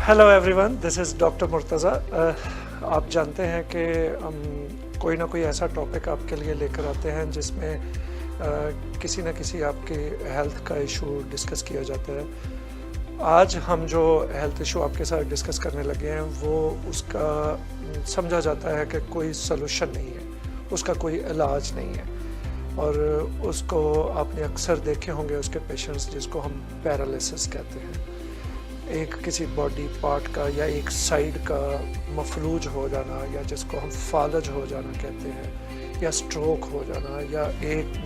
Hello everyone, this is doctor Murtaza. आप जानते हैं कि हम कोई ना कोई ऐसा टॉपिक आपके लिए लेकर आते हैं जिसमें किसी न किसी आपके हेल्थ का इशू डिस्कस किया जाता है। आज हम जो हेल्थ इशू आपके साथ डिस्कस करने लगे हैं वो उसका समझा जाता है कि कोई सलूशन नहीं है, उसका कोई इलाज नहीं है, और उसको आपने अक्सर देखे होंगे उसके पेशेंट्स जिसको हम पैरालिसिस कहते हैं। एक किसी बॉडी पार्ट का या एक साइड का मफलूज हो जाना, या जिसको हम फालज हो जाना कहते हैं, या स्ट्रोक हो जाना,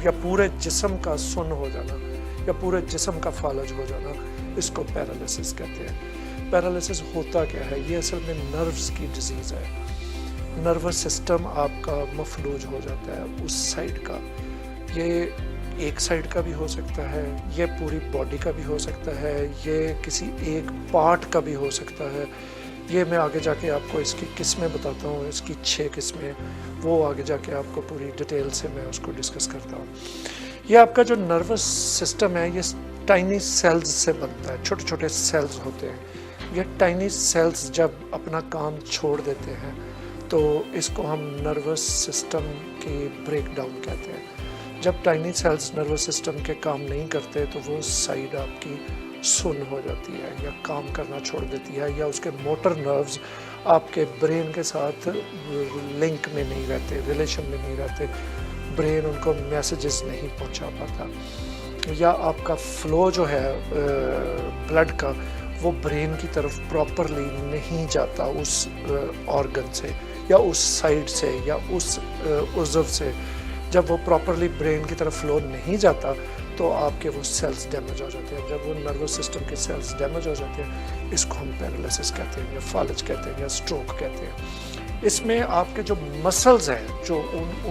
या पूरे जिस्म का सुन्न हो जाना, या पूरे जिस्म का फालज हो जाना, इसको पैरालिसिस कहते हैं। पैरालिसिस होता क्या है? ये असल में नर्व्स की डिजीज़ है। नर्वस सिस्टम आपका मफलूज हो जाता है उस साइड का। ये एक साइड का भी हो सकता है, ये पूरी बॉडी का भी हो सकता है, ये किसी एक पार्ट का भी हो सकता है। ये मैं आगे जाके आपको इसकी किस्में बताता हूँ, इसकी 6 किस्में, वो आगे जाके आपको पूरी डिटेल से मैं उसको डिस्कस करता हूँ। ये आपका जो नर्वस सिस्टम है ये टाइनी सेल्स से बनता है, छोटे छोटे सेल्स होते हैं। ये टाइनी सेल्स जब अपना काम छोड़ देते हैं तो इसको हम नर्वस सिस्टम की ब्रेकडाउन कहते हैं। जब टाइनी सेल्स नर्वस सिस्टम के काम नहीं करते तो वो साइड आपकी सुन्न हो जाती है, या काम करना छोड़ देती है, या उसके मोटर नर्व्स आपके ब्रेन के साथ लिंक में नहीं रहते, रिलेशन में नहीं रहते, ब्रेन उनको मैसेजेस नहीं पहुंचा पाता, या आपका फ्लो जो है ब्लड का वो ब्रेन की तरफ प्रॉपरली नहीं जाता उस ऑर्गन से, या उस साइड से, या उस उज़व से। जब वो प्रॉपरली ब्रेन की तरफ फ्लो नहीं जाता तो आपके वो सेल्स डैमेज हो जाते हैं। जब वो नर्वस सिस्टम के सेल्स डैमेज हो जाते हैं, इसको हम पैरालिसिस कहते हैं, या फालज कहते हैं, या स्ट्रोक कहते हैं। इसमें आपके जो मसल्स हैं जो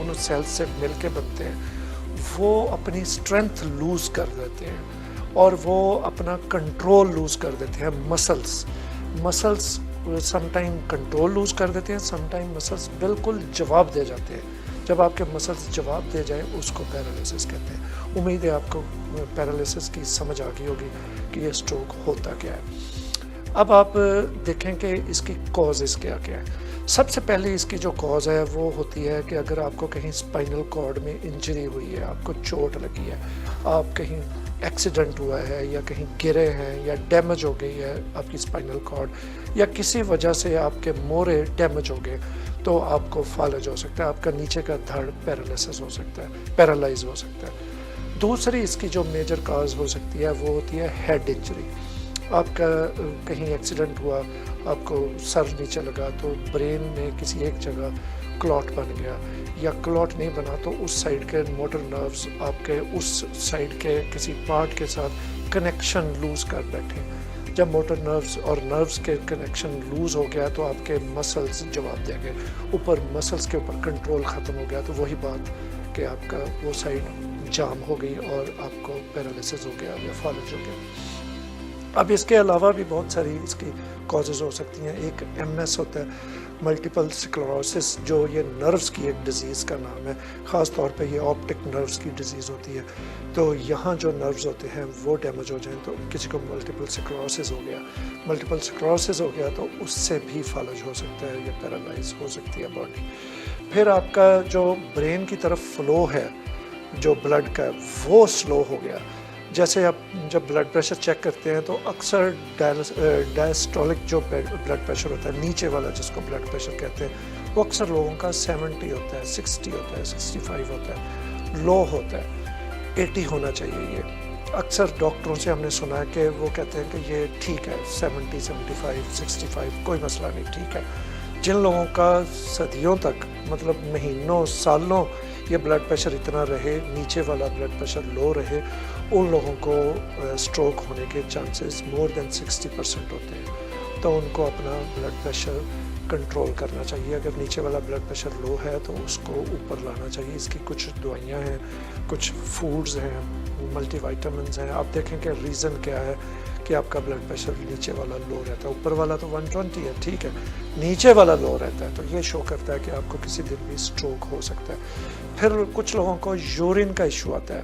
उन सेल्स से मिलके बनते हैं वो अपनी स्ट्रेंथ लूज़ कर देते हैं, और वो अपना कंट्रोल लूज़ कर देते हैं। मसल्स समटाइम कंट्रोल लूज़ कर देते हैं, समटाइम मसल्स बिल्कुल जवाब दे जाते हैं। जब आपके मसल्स जवाब दे जाए उसको पैरालिसिस कहते हैं। उम्मीद है आपको पैरालिसिस की समझ आ गई होगी कि ये स्ट्रोक होता क्या है। अब आप देखें कि इसकी कॉजेज़ क्या क्या है। सबसे पहले इसकी जो कॉज है वो होती है कि अगर आपको कहीं स्पाइनल कॉर्ड में इंजरी हुई है, आपको चोट लगी है, आप कहीं एक्सीडेंट हुआ है, या कहीं गिरे हैं, या डैमेज हो गई है आपकी स्पाइनल कॉर्ड, या किसी वजह से आपके मोरे डैमेज हो गए, तो आपको फालज हो सकता है, आपका नीचे का धड़ पैरालिसिस हो सकता है, पैरालाइज हो सकता है। दूसरी इसकी जो मेजर काज हो सकती है वो होती है हेड इंजरी। आपका कहीं एक्सीडेंट हुआ, आपको सर नीचे लगा तो ब्रेन में किसी एक जगह क्लॉट बन गया, या क्लॉट नहीं बना तो उस साइड के मोटर नर्व्स आपके उस साइड के किसी पार्ट के साथ कनेक्शन लूज़ कर बैठे। जब मोटर नर्व्स और नर्व्स के कनेक्शन लूज़ हो गया तो आपके मसल्स जवाब देंगे, ऊपर मसल्स के ऊपर कंट्रोल ख़त्म हो गया, तो वही बात कि आपका वो साइड जाम हो गई और आपको पैरालिसिस हो गया या फालज हो गया। अब इसके अलावा भी बहुत सारी इसकी कॉजेज़ हो सकती हैं। एक MS होता है, मल्टीपल स्क्लेरोसिस, जो ये नर्व्स की एक डिज़ीज़ का नाम है। ख़ास तौर पे ये ऑप्टिक नर्व्स की डिज़ीज़ होती है। तो यहाँ जो नर्व्स होते हैं वो डैमेज हो जाएं तो किसी को मल्टीपल स्क्लेरोसिस हो गया। मल्टीपल स्क्लेरोसिस हो गया तो उससे भी फालज हो सकता है, या पैरालाइज हो सकती है बॉडी। फिर आपका जो ब्रेन की तरफ फ्लो है जो ब्लड का, वो स्लो हो गया। जैसे आप जब ब्लड प्रेशर चेक करते हैं तो अक्सर डायस्टोलिक जो ब्लड प्रेशर होता है, नीचे वाला जिसको ब्लड प्रेशर कहते हैं, वो अक्सर लोगों का 70 होता है, 60 होता है, 65 होता है, लो होता है, 80 होना चाहिए। ये अक्सर डॉक्टरों से हमने सुना है कि वो कहते हैं कि ये ठीक है, 70, 75, 65 कोई मसला नहीं, ठीक है। जिन लोगों का सदियों तक, मतलब महीनों सालों ये ब्लड प्रेशर इतना रहे, नीचे वाला ब्लड प्रेशर लो रहे, उन लोगों को स्ट्रोक होने के चांसेस मोर देन 60% होते हैं। तो उनको अपना ब्लड प्रेशर कंट्रोल करना चाहिए। अगर नीचे वाला ब्लड प्रेशर लो है तो उसको ऊपर लाना चाहिए। इसकी कुछ दवाइयाँ हैं, कुछ फूड्स हैं, मल्टीविटामिन्स हैं। आप देखें कि रीज़न क्या है कि आपका ब्लड प्रेशर नीचे वाला लो रहता है। ऊपर वाला तो 120 है, ठीक है, नीचे वाला लो रहता है, तो ये शो करता है कि आपको किसी दिन भी स्ट्रोक हो सकता है। फिर कुछ लोगों को यूरिन का इशू आता है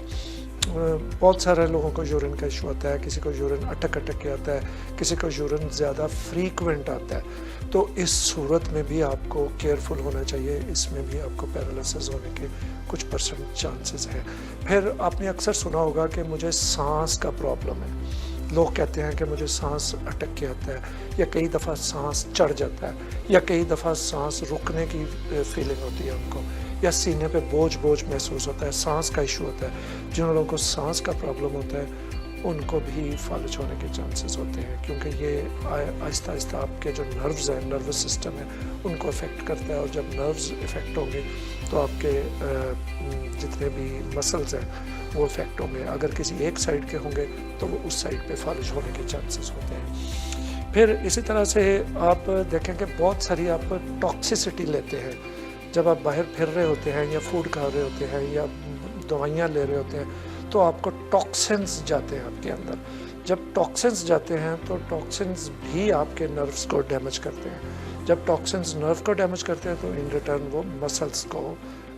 बहुत सारे लोगों को यूरिन का इशू आता है, किसी को यूरिन अटक अटक के आता है, किसी को यूरिन ज़्यादा फ्रीक्वेंट आता है। तो इस सूरत में भी आपको केयरफुल होना चाहिए, इसमें भी आपको पैरालिसिस होने के कुछ % चांसेस हैं। फिर आपने अक्सर सुना होगा कि मुझे सांस का प्रॉब्लम है। लोग कहते हैं कि मुझे सांस अटक के आता है, या कई दफ़ा सांस चढ़ जाता है, या कई दफ़ा सांस रुकने की फीलिंग होती है उनको, या सीने पे बोझ बोझ महसूस होता है, सांस का इशू होता है। जिन लोगों को सांस का प्रॉब्लम होता है उनको भी फालिज होने के चांसेस होते हैं, क्योंकि ये आहिस्ता आहिस्ता आपके जो नर्व्स हैं, नर्वस सिस्टम है, उनको अफेक्ट करता है। और जब नर्व्स इफेक्ट होंगे तो आपके जितने भी मसल्स हैं वो इफेक्ट होंगे। अगर किसी एक साइड के होंगे तो वो उस साइड पे फालिज होने के चांसेस होते हैं। फिर इसी तरह से आप देखें कि बहुत सारी आप टॉक्सिसिटी लेते हैं। जब आप बाहर फिर रहे होते हैं, या फूड खा रहे होते हैं, या दवाइयाँ ले रहे होते हैं, तो आपको टॉक्सिन्स जाते हैं आपके अंदर। जब टॉक्सिन्स जाते हैं तो टॉक्सिन्स भी आपके नर्व्स को डैमेज करते हैं। जब टॉक्सिन्स नर्व को डैमेज करते हैं तो इन रिटर्न वो मसल्स को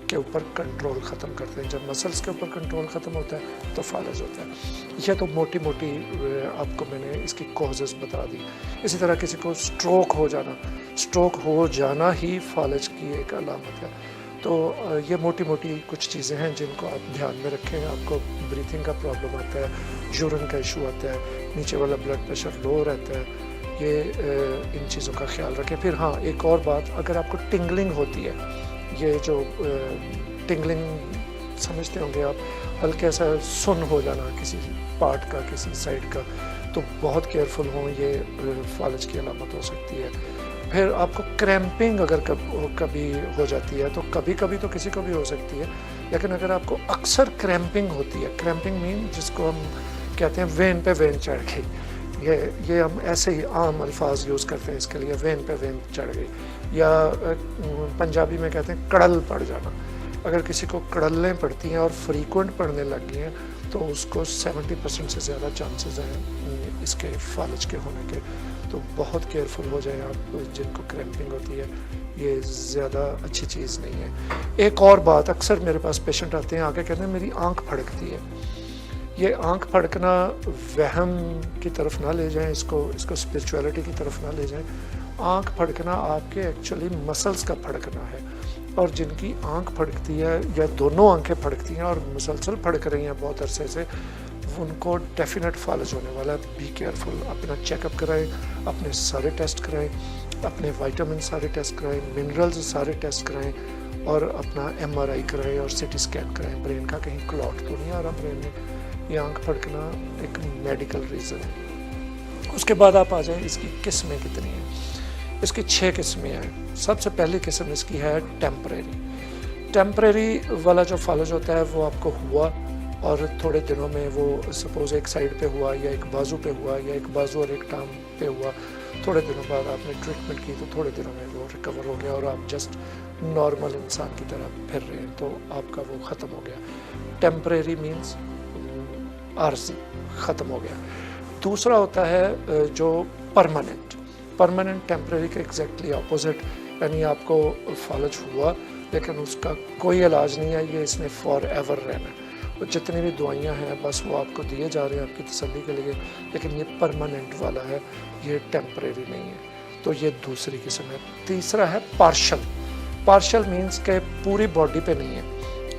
के ऊपर कंट्रोल ख़त्म करते हैं। जब मसल्स के ऊपर कंट्रोल ख़त्म होता है तो फालिज होता है। यह तो मोटी मोटी आपको मैंने इसकी कॉजेज़ बता दी। इसी तरह किसी को स्ट्रोक हो जाना ही फालिज की एक अलामत है। तो ये मोटी मोटी कुछ चीज़ें हैं जिनको आप ध्यान में रखें। आपको ब्रीथिंग का प्रॉब्लम आता है, यूरिन का इशू आता है, नीचे वाला ब्लड प्रेशर लो रहता है, ये इन चीज़ों का ख्याल रखें। फिर हाँ, एक और बात, अगर आपको टिंगलिंग होती है, ये जो टिंगलिंग समझते होंगे आप, हल्के सा सुन हो जाना किसी पार्ट का, किसी साइड का, तो बहुत केयरफुल हों, ये फालिज की अलामत हो सकती है। फिर आपको क्रैम्पिंग अगर कभी हो जाती है, तो कभी कभी तो किसी को भी हो सकती है, लेकिन अगर आपको अक्सर क्रैम्पिंग होती है, क्रैम्पिंग मीन जिसको हम कहते हैं वेन पे वेन चढ़ गई, ये हम ऐसे ही आम अल्फाज यूज़ करते हैं इसके लिए, वेन पे वेन चढ़ गई, या पंजाबी में कहते हैं कड़ल पड़ जाना। अगर किसी को कड़लें पड़ती हैं और फ्रीक्वेंट पड़ने लग गई हैं तो उसको 70% से ज़्यादा चांसेस हैं इसके फालिज के होने के। तो बहुत केयरफुल हो जाए आप जिनको क्रैम्पिंग होती है, ये ज़्यादा अच्छी चीज़ नहीं है। एक और बात, अक्सर मेरे पास पेशेंट आते हैं, आके कहते हैं मेरी आंख फड़कती है। ये आंख फड़कना वहम की तरफ ना ले जाएं, इसको स्पिरिचुअलिटी की तरफ ना ले जाएं। आंख फड़कना आपके एक्चुअली मसल्स का फड़कना है, और जिनकी आंख फड़कती है या दोनों आंखें फड़कती हैं और मुसलसल फड़क रही हैं बहुत अरसे से, उनको डेफिनेट फालिज होने वाला है। बी केयरफुल, अपना चेकअप कराएं, अपने सारे टेस्ट कराएं, अपने विटामिन सारे टेस्ट कराएं, मिनरल्स सारे टेस्ट कराएं, और अपना MRI कराएं और CT स्कैन कराएं ब्रेन का, कहीं क्लॉट तो नहीं आ रहा ब्रेन में। ये आंख फड़कना एक मेडिकल रीज़न है। उसके बाद आप आ जाएं इसकी किस्में कितनी हैं। इसकी 6 किस्में हैं। सबसे पहली किस्म इसकी है टेम्परेरी वाला जो फालिज होता है वो आपको हुआ और थोड़े दिनों में वो सपोज एक साइड पे हुआ, या एक बाजू पे हुआ, या एक बाजू और एक टांग पे हुआ, थोड़े दिनों बाद आपने ट्रीटमेंट की तो थोड़े दिनों में वो रिकवर हो गया और आप जस्ट नॉर्मल इंसान की तरह फिर रहे हैं, तो आपका वो ख़त्म हो गया। टेम्परेरी मीन्स आर्जी, ख़त्म हो गया। दूसरा होता है जो परमानेंट टेम्परेरी के एग्जैक्टली अपोजिट, यानी आपको फालिज हुआ लेकिन उसका कोई इलाज नहीं है, ये इसने फॉर एवर रहना है। और जितनी भी दवाइयाँ हैं बस वो आपको दिए जा रहे हैं आपकी तसल्ली के लिए, लेकिन ये परमानेंट वाला है, ये टेम्परेरी नहीं है। तो ये दूसरी किस्म है। तीसरा है पार्शल मीन्स के पूरी बॉडी पे नहीं है,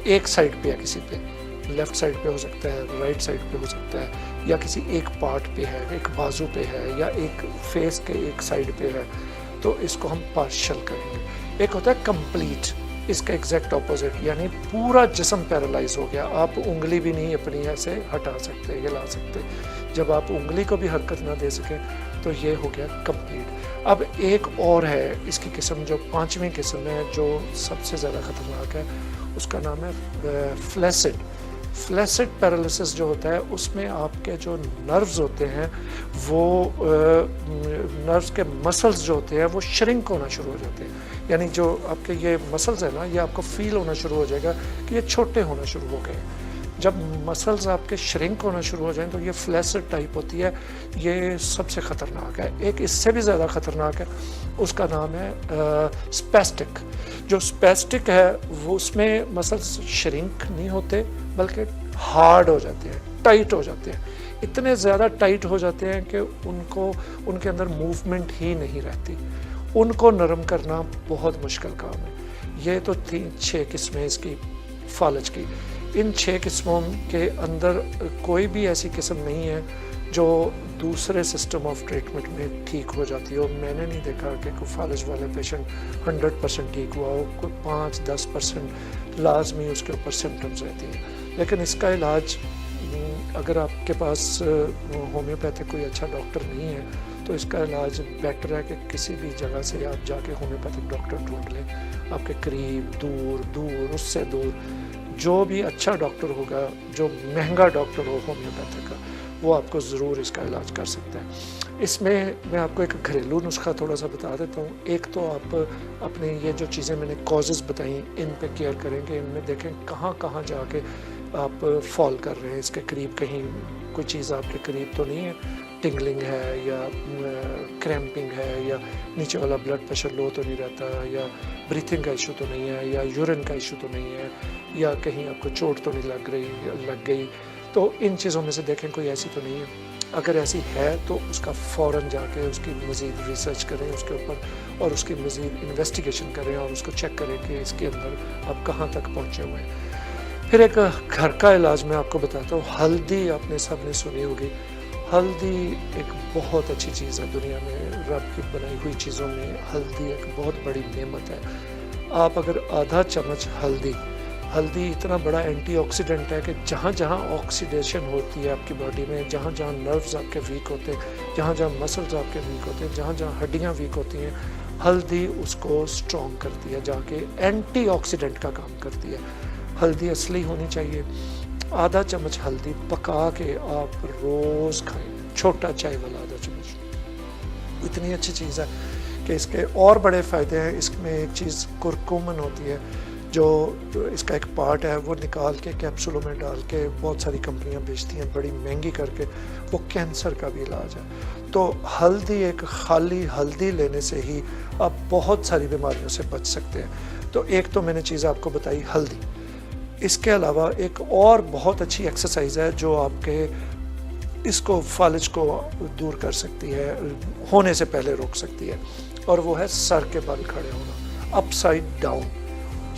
एक साइड पे है, किसी पे लेफ़्ट साइड पे हो सकता है, राइट साइड पे हो सकता है, या किसी एक पार्ट पे है, एक बाजू पे है, या एक फेस के एक साइड पे है, तो इसको हम पार्शल कहेंगे। एक होता है कंप्लीट, इसका एग्जैक्ट ऑपोजिट, यानी पूरा जिस्म पैरालाइज हो गया, आप उंगली भी नहीं अपनी ऐसे हटा सकते, हिला सकते। जब आप उंगली को भी हरकत ना दे सके तो ये हो गया कंप्लीट। अब एक और है इसकी किस्म, जो 5वीं किस्म है, जो सबसे ज़्यादा ख़तरनाक है, उसका नाम है फ्लैसिड पैरालिसिस जो होता है, उसमें आपके जो नर्व्स होते हैं वो नर्व्स के मसल्स जो होते हैं वो श्रिंक होना शुरू हो जाते हैं। यानी जो आपके ये मसल्स है ना, ये आपको फील होना शुरू हो जाएगा कि ये छोटे होना शुरू हो गए। जब मसल्स आपके श्रिंक होना शुरू हो जाएं तो ये फ्लैसिड टाइप होती है, ये सबसे ख़तरनाक है। एक इससे भी ज़्यादा ख़तरनाक है, उसका नाम है स्पेस्टिक। जो स्पेस्टिक है वो उसमें मसल्स श्रिंक नहीं होते बल्कि हार्ड हो जाते हैं, टाइट हो जाते हैं, इतने ज़्यादा टाइट हो जाते हैं कि उनके अंदर मूवमेंट ही नहीं रहती। उनको नरम करना बहुत मुश्किल काम है। ये तो थी 6 किस्में इसकी फालज की। इन 6 किस्मों के अंदर कोई भी ऐसी किस्म नहीं है जो दूसरे सिस्टम ऑफ ट्रीटमेंट में ठीक हो जाती हो। मैंने नहीं देखा कि कोई फालज वाले पेशेंट 100% ठीक हुआ हो, कोई 5-10% लाजमी उसके ऊपर सिम्टम्स रहती हैं। लेकिन इसका इलाज, अगर आपके पास होम्योपैथिक कोई अच्छा डॉक्टर नहीं है तो इसका इलाज बेटर है कि किसी भी जगह से आप जाके होम्योपैथिक डॉक्टर ढूंढ लें, आपके करीब, दूर, उससे दूर। जो भी अच्छा डॉक्टर होगा, जो महंगा डॉक्टर हो होम्योपैथिक का, वो आपको ज़रूर इसका इलाज कर सकता है। इसमें मैं आपको एक घरेलू नुस्खा थोड़ा सा बता देता हूँ। एक तो आप अपने ये जो चीज़ें मैंने कॉजेज़ बताई, इन पे केयर करेंगे, इनमें देखें कहाँ जाके आप फॉल कर रहे हैं। इसके करीब कहीं कोई चीज़ आपके करीब तो नहीं है, टिंगलिंग है या क्रैम्पिंग है, या नीचे वाला ब्लड प्रेशर लो तो नहीं रहता, या ब्रीथिंग का इशू तो नहीं है, या यूरिन का इशू तो नहीं है, या कहीं आपको चोट तो नहीं लग गई। तो इन चीज़ों में से देखें कोई ऐसी तो नहीं है। अगर ऐसी है तो उसका फ़ौरन जाके उसकी मज़ीद रिसर्च करें उसके ऊपर, और उसकी मज़ीद इन्वेस्टिगेशन करें और उसको चेक करें कि इसके अंदर आप कहाँ तक पहुँचे हुए हैं। फिर एक घर का इलाज मैं आपको बताता हूँ। हल्दी आपने सबने सुनी होगी। हल्दी एक बहुत अच्छी चीज़ है दुनिया में, रब की बनाई हुई चीज़ों में हल्दी एक बहुत बड़ी नेमत है। आप अगर आधा चम्मच हल्दी इतना बड़ा एंटीऑक्सीडेंट है कि जहाँ जहाँ ऑक्सीडेशन होती है आपकी बॉडी में, जहाँ जहाँ नर्व्स आपके वीक होते हैं, जहाँ जहाँ मसल्स आपके वीक होते हैं, जहाँ जहाँ हड्डियाँ वीक होती हैं, हल्दी उसको स्ट्रॉन्ग करती है, जाके एंटीऑक्सीडेंट का काम करती है। हल्दी असली होनी चाहिए। आधा चम्मच हल्दी पका के आप रोज़ खाएं, छोटा चाय वाला आधा चम्मच। इतनी अच्छी चीज़ है कि इसके और बड़े फ़ायदे हैं। इसमें एक चीज़ कुरकुमन होती है, जो इसका एक पार्ट है, वो निकाल के कैप्सूलों में डाल के बहुत सारी कंपनियां बेचती हैं बड़ी महंगी करके, वो कैंसर का भी इलाज है। तो हल्दी, एक खाली हल्दी लेने से ही आप बहुत सारी बीमारियों से बच सकते हैं। तो एक तो मैंने चीज़ आपको बताई हल्दी। इसके अलावा एक और बहुत अच्छी एक्सरसाइज है जो आपके इसको फालिज को दूर कर सकती है, होने से पहले रोक सकती है, और वो है सर के बल खड़े होना, upside down,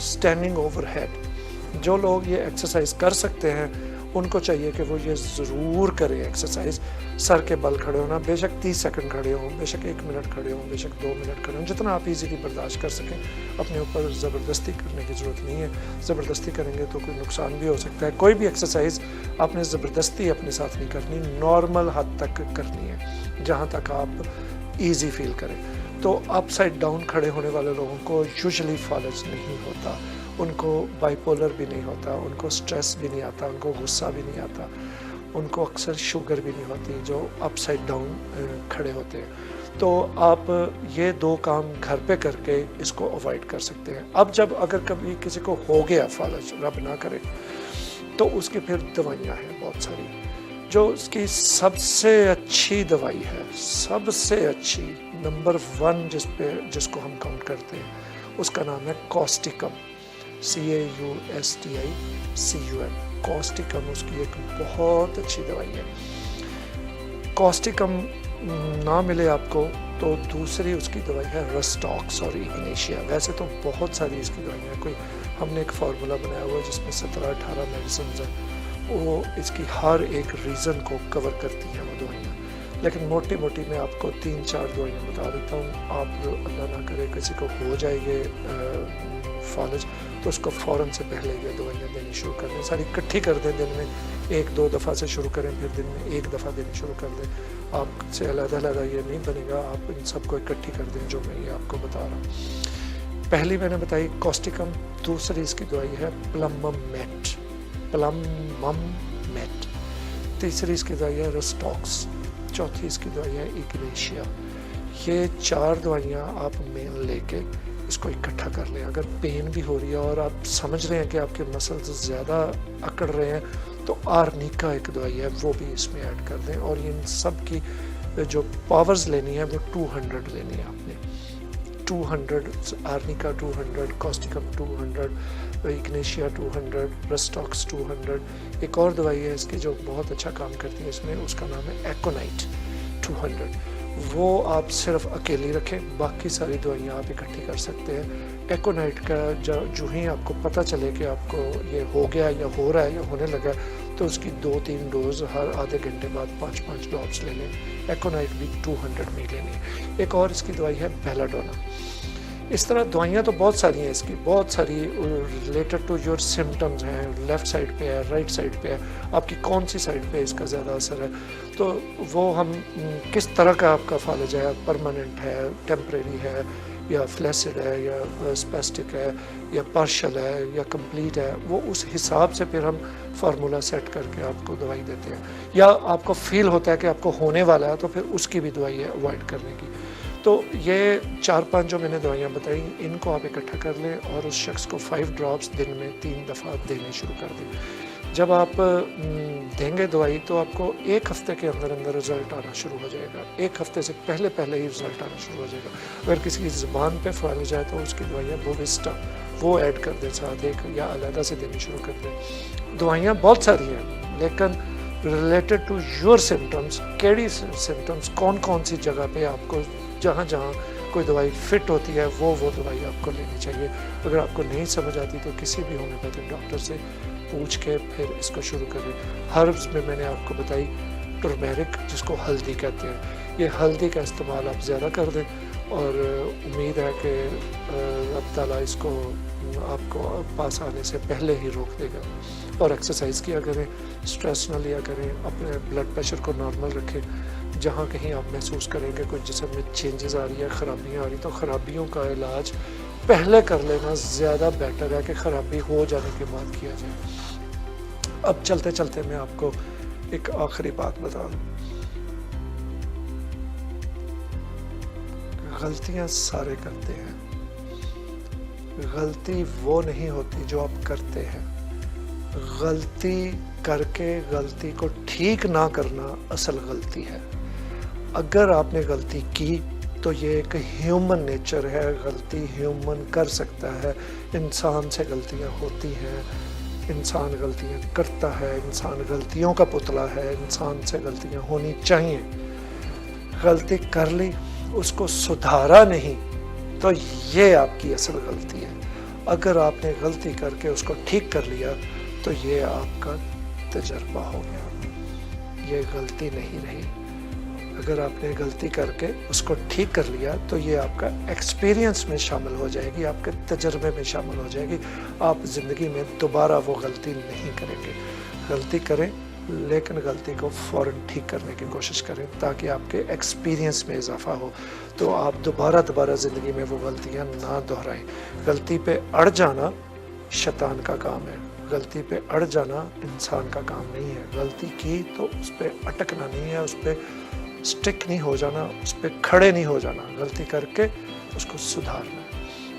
standing over head. जो लोग ये एक्सरसाइज कर सकते हैं उनको चाहिए कि वो ये ज़रूर करें एक्सरसाइज, सर के बल खड़े होना। बेशक 30 सेकंड खड़े हों, बेशक 1 मिनट खड़े हों, बेशक 2 मिनट खड़े हों, जितना आप इजीली बर्दाश्त कर सकें। अपने ऊपर ज़बरदस्ती करने की ज़रूरत नहीं है। ज़बरदस्ती करेंगे तो कोई नुकसान भी हो सकता है। कोई भी एक्सरसाइज आपने ज़बरदस्ती अपने साथ नहीं करनी, नॉर्मल हद तक करनी है, जहाँ तक आप ईजी फील करें। तो अपसाइड डाउन खड़े होने वाले लोगों को यूजुअली फालिज नहीं होता, उनको बाइपोलर भी नहीं होता, उनको स्ट्रेस भी नहीं आता, उनको गुस्सा भी नहीं आता, उनको अक्सर शुगर भी नहीं होती, जो अपसाइड डाउन खड़े होते हैं। तो आप ये 2 काम घर पे करके इसको अवॉइड कर सकते हैं। अब जब अगर कभी किसी को हो गया फालिज, रब ना करे, तो उसकी फिर दवाइयाँ हैं बहुत सारी। जो उसकी सबसे अच्छी दवाई है, सबसे अच्छी नंबर 1 जिसको हम काउंट करते हैं, उसका नाम है कॉस्टिकम, CAUSTICUM। कॉस्टिकम उसकी एक बहुत अच्छी दवाई है। कॉस्टिकम ना मिले आपको तो दूसरी उसकी दवाई है रस्टॉक्स और इग्नेशिया। वैसे तो बहुत सारी इसकी दवाइयाँ हैं, कोई हमने एक फार्मूला बनाया हुआ है जिसमें 17-18 मेडिसिन हैं, वो इसकी हर एक रीज़न को कवर करती हैं वो दवाइयाँ। लेकिन मोटी मोटी मैं आपको 3-4 दवाइयाँ बता देता हूँ। आप अल्लाह ना करे किसी को हो जाएगी फालिज, तो उसको फ़ौरन से पहले ये दवाइयाँ देनी शुरू कर दें, सारी इकट्ठी कर दें। दिन में 1-2 दफ़ा से शुरू करें, फिर दिन में 1 दफ़ा देनी शुरू कर दें। आपसे अलग-अलग ये नहीं बनेगा, आप इन सबको इकट्ठी कर दें जो मैं ये आपको बता रहा हूँ। पहली मैंने बताई कॉस्टिकम, दूसरी इसकी दवाई है प्लमम मेट, तीसरी इसकी दवाई है रस्टॉक्स, चौथी इसकी दवाई है इग्नेशिया। ये 4 दवाइयाँ आप मेन लेके इसको इकट्ठा कर लें। अगर पेन भी हो रही है और आप समझ रहे हैं कि आपके मसल्स ज़्यादा अकड़ रहे हैं, तो आर्निका एक दवाई है, वो भी इसमें ऐड कर दें। और इन सब की जो पावर्स लेनी है वो 200 लेनी है आपने। 200 आर्निका, 200 कॉस्टिकम, 200 इग्निशिया 200, रस्टॉक्स 200। एक और दवाई है इसकी जो बहुत अच्छा काम करती है इसमें, उसका नाम है एकोनाइट 200। वो आप सिर्फ अकेली रखें, बाकी सारी दवाइयाँ आप इकट्ठी कर सकते हैं। एकोनाइट का जो ही आपको पता चले कि आपको ये हो गया या हो रहा है या होने लगा, तो उसकी 2-3 डोज हर आधे घंटे बाद 5-5 ड्रॉप्स ले लें। एकोनाइट भी 200 में लेनी है। एक और इसकी दवाई है बेलाडोना। इस तरह दवाइयाँ तो बहुत सारी हैं इसकी, बहुत सारी रिलेटेड टू योर सिम्टम्स हैं, लेफ़्ट साइड पे है, राइट साइड पे है, आपकी कौन सी साइड पे इसका ज़्यादा असर है, तो वो हम किस तरह का आपका फालज है, परमानेंट है, टेम्परेरी है, या फ्लैसिड है, या स्पेस्टिक है, या पार्शल है, या कंप्लीट है, वो उस हिसाब से फिर हम फार्मूला सेट करके आपको दवाई देते हैं। या आपको फील होता है कि आपको होने वाला है, तो फिर उसकी भी दवाई है अवॉइड करने की। तो ये 4-5 जो मैंने दवाइयाँ बताई, इनको आप इकट्ठा कर लें और उस शख्स को 5 ड्रॉप्स दिन में 3 दफ़ा देने शुरू कर दें। जब आप देंगे दवाई तो आपको 1 हफ्ते के अंदर अंदर रिज़ल्ट आना शुरू हो जाएगा। 1 हफ्ते से पहले ही रिज़ल्ट आना शुरू हो जाएगा। अगर किसी की ज़ुबान पे फैल जाए तो उसकी दवाइयाँ बोविस्टा वो ऐड कर दें साथ एक, या अलग से देनी शुरू कर दें। दवाइयाँ बहुत सारी हैं, लेकिन रिलेटेड टू योर सिम्टम्स, केड़ी सिम्टम्स, कौन कौन सी जगह पे आपको जहाँ जहाँ कोई दवाई फिट होती है वो दवाई आपको लेनी चाहिए। अगर आपको नहीं समझ आती तो किसी भी होम्योपैथिक डॉक्टर से पूछ के फिर इसको शुरू करें। हर्ब्स में मैंने आपको बताई टर्मेरिक, जिसको हल्दी कहते हैं, ये हल्दी का इस्तेमाल आप ज़्यादा कर दें और उम्मीद है कि अल्लाह ताला इसको आपको पास आने से पहले ही रोक देगा। और एक्सरसाइज किया करें, स्ट्रेस न लिया करें, अपने ब्लड प्रेशर को नॉर्मल रखें। जहाँ कहीं आप महसूस करेंगे कोई जिस्म में चेंजेस आ रही है, ख़राबियाँ आ रही, तो ख़राबियों का इलाज पहले कर लेना ज़्यादा बेटर है कि ख़राबी हो जाने के बाद किया जाए। अब चलते चलते मैं आपको एक आखिरी बात बता दूँ। गलतियाँ सारे करते हैं, गलती वो नहीं होती जो आप करते हैं। गलती करके गलती को ठीक ना करना असल गलती है। अगर आपने गलती की तो ये एक ह्यूमन नेचर है, गलती ह्यूमन कर सकता है, इंसान से गलतियाँ होती हैं, इंसान गलतियाँ करता है, इंसान गलतियों का पुतला है, इंसान से गलतियाँ होनी चाहिए। गलती कर ली, उसको सुधारा नहीं, तो ये आपकी असल गलती है। अगर आपने गलती करके उसको ठीक कर लिया तो ये आपका तजर्बा हो गया, ये गलती नहीं रही। अगर आपने गलती करके उसको ठीक कर लिया तो ये आपका एक्सपीरियंस में शामिल हो जाएगी, आपके तजर्बे में शामिल हो जाएगी। आप ज़िंदगी में दोबारा वो गलती नहीं करेंगे। गलती करें लेकिन गलती को फ़ौरन ठीक करने की कोशिश करें ताकि आपके एक्सपीरियंस में इजाफा हो, तो आप दोबारा ज़िंदगी में वो गलतियाँ ना दोहराएं। गलती पे अड़ जाना शैतान का काम है, गलती पे अड़ जाना इंसान का काम नहीं है। गलती की तो उस पर अटकना नहीं है, उस पर स्टिक नहीं हो जाना, उस पर खड़े नहीं हो जाना, गलती करके उसको सुधारना।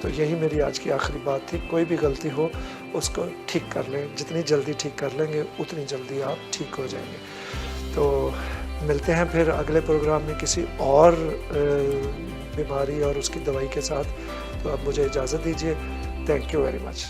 तो यही मेरी आज की आखिरी बात थी। कोई भी गलती हो उसको ठीक कर लें, जितनी जल्दी ठीक कर लेंगे उतनी जल्दी आप ठीक हो जाएंगे। तो मिलते हैं फिर अगले प्रोग्राम में किसी और बीमारी और उसकी दवाई के साथ। तो अब मुझे इजाज़त दीजिए। Thank you very much.